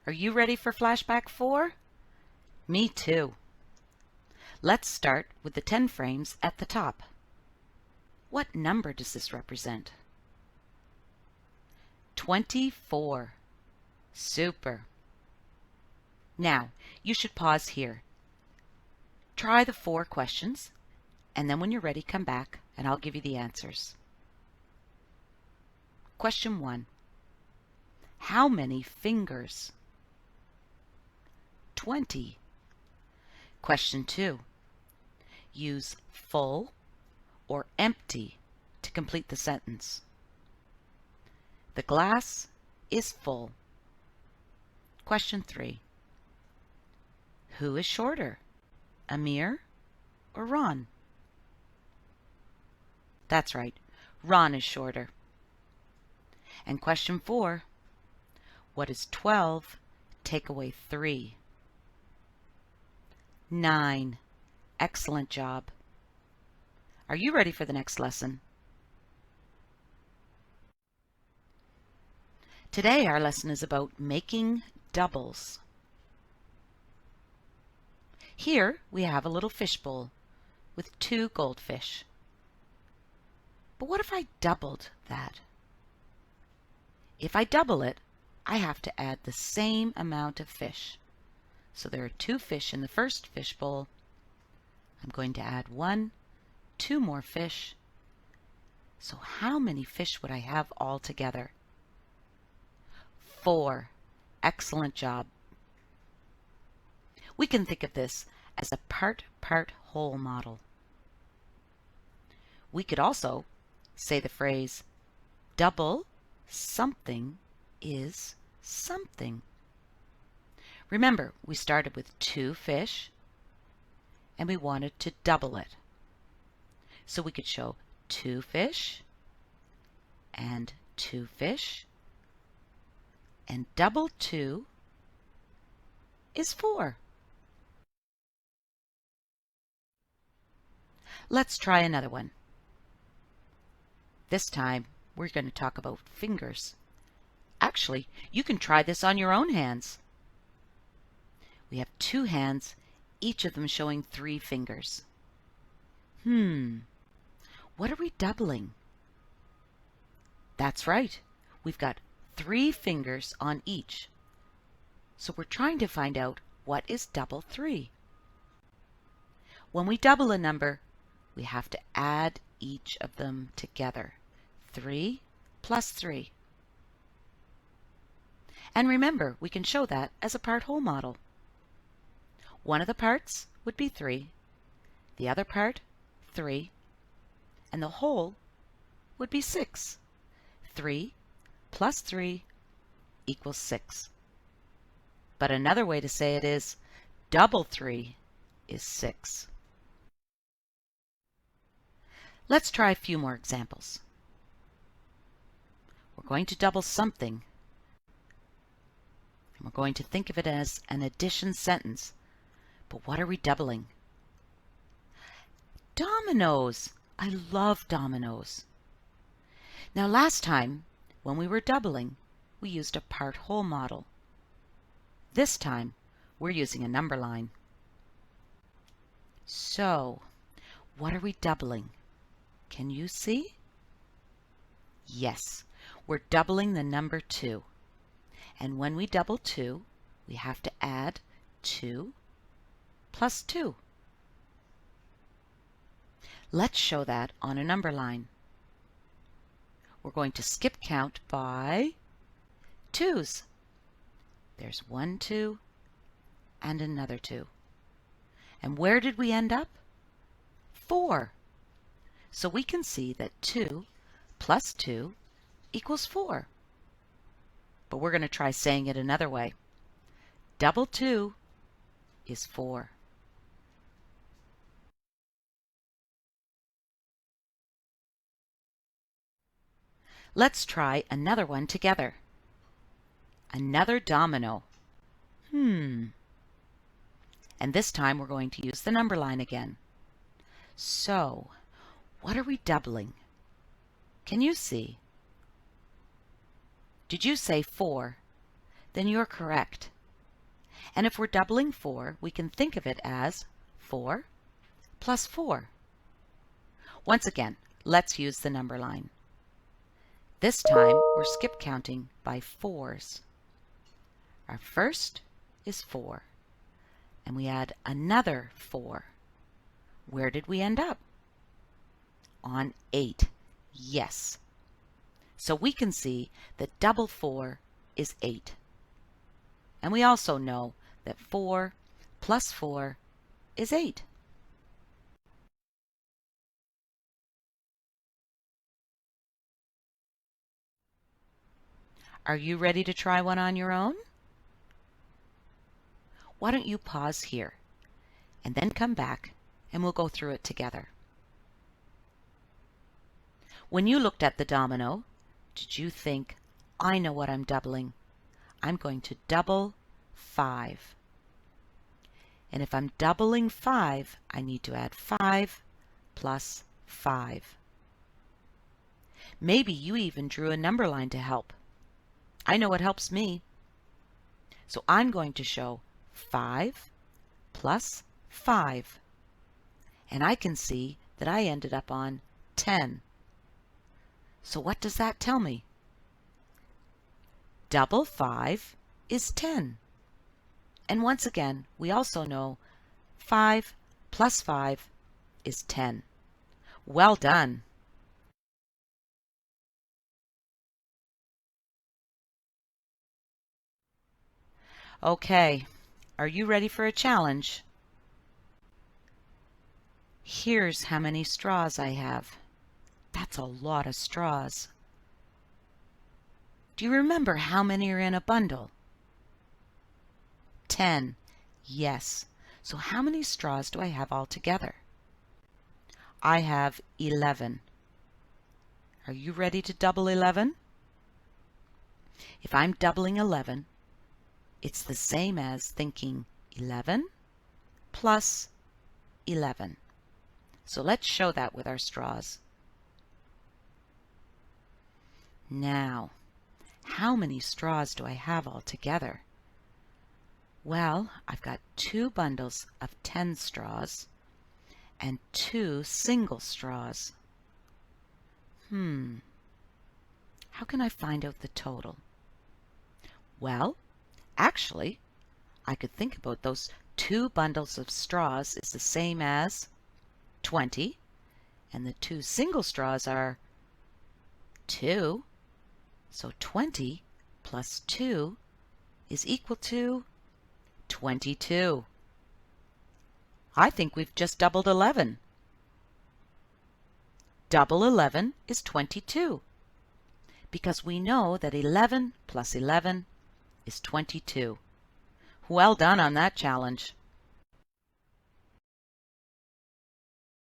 Are you ready for Flashback 4? Me too. Let's start with the 10 frames at the top. What number does this represent? 24. Super. Now, you should pause here. Try the 4 questions, and then when you're ready, come back and I'll give you the answers. Question 1. How many fingers? 20. Question 2. Use full or empty to complete the sentence. The glass is full. Question 3. Who is shorter, Amir or Ron? That's right, Ron is shorter. And question 4. What is 12 take away 3? 9. Excellent job. Are you ready for the next lesson? Today our lesson is about making doubles. Here we have a little fishbowl with 2 goldfish. But what if I doubled that? If I double it, I have to add the same amount of fish. So there are 2 fish in the first fishbowl. I'm going to add 2 more fish. So how many fish would I have all together? 4. Excellent job. We can think of this as a part-part whole model. We could also say the phrase, double something is something. Remember, we started with 2 fish and we wanted to double it. So we could show 2 fish and 2 fish, and double 2 is 4. Let's try another one. This time we're going to talk about fingers. Actually, you can try this on your own hands. We have 2 hands, each of them showing 3 fingers. What are we doubling? That's right. We've got 3 fingers on each. So we're trying to find out what is double 3. When we double a number, we have to add each of them together. 3 plus 3. And remember, we can show that as a part-whole model. One of the parts would be 3, the other part 3, and the whole would be 6. 3 plus 3 equals 6. But another way to say it is double 3 is 6. Let's try a few more examples. We're going to double something, and we're going to think of it as an addition sentence. But what are we doubling? Dominoes! I love dominoes. Now last time, when we were doubling, we used a part-whole model. This time, we're using a number line. So, what are we doubling? Can you see? Yes, we're doubling the number 2. And when we double 2, we have to add 2 plus 2. Let's show that on a number line. We're going to skip count by 2's. There's 1 2 and another 2. And where did we end up? 4. So we can see that 2 plus 2 equals 4. But we're going to try saying it another way. Double 2 is 4. Let's try another one together. Another domino. And this time we're going to use the number line again. So, what are we doubling? Can you see? Did you say 4? then you're correct. And if we're doubling 4, we can think of it as 4 plus 4. Once again, let's use the number line. This time, we're skip counting by 4s. Our first is 4, and we add another 4. Where did we end up? On 8. Yes. So we can see that double 4 is 8. And we also know that 4 plus 4 is 8. Are you ready to try one on your own? Why don't you pause here and then come back and we'll go through it together. When you looked at the domino, did you think, I know what I'm doubling? I'm going to double 5. And if I'm doubling 5, I need to add 5 plus 5. Maybe you even drew a number line to help. I know it helps me. So I'm going to show 5 plus 5. And I can see that I ended up on 10. So what does that tell me? Double 5 is 10. And once again, we also know 5 plus 5 is 10. Well done. Okay, are you ready for a challenge? Here's how many straws I have. That's a lot of straws. Do you remember how many are in a bundle? 10. Yes. So how many straws do I have altogether? I have 11. Are you ready to double 11? If I'm doubling 11, it's the same as thinking 11 plus 11. So let's show that with our straws. Now, how many straws do I have altogether? Well, I've got 2 bundles of 10 straws and 2 single straws. How can I find out the total? Well, actually, I could think about those 2 bundles of straws is the same as 20, and the 2 single straws are 2. So 20 plus 2 is equal to 22. I think we've just doubled 11. Double 11 is 22, because we know that 11 plus 11 is 22. Well done on that challenge.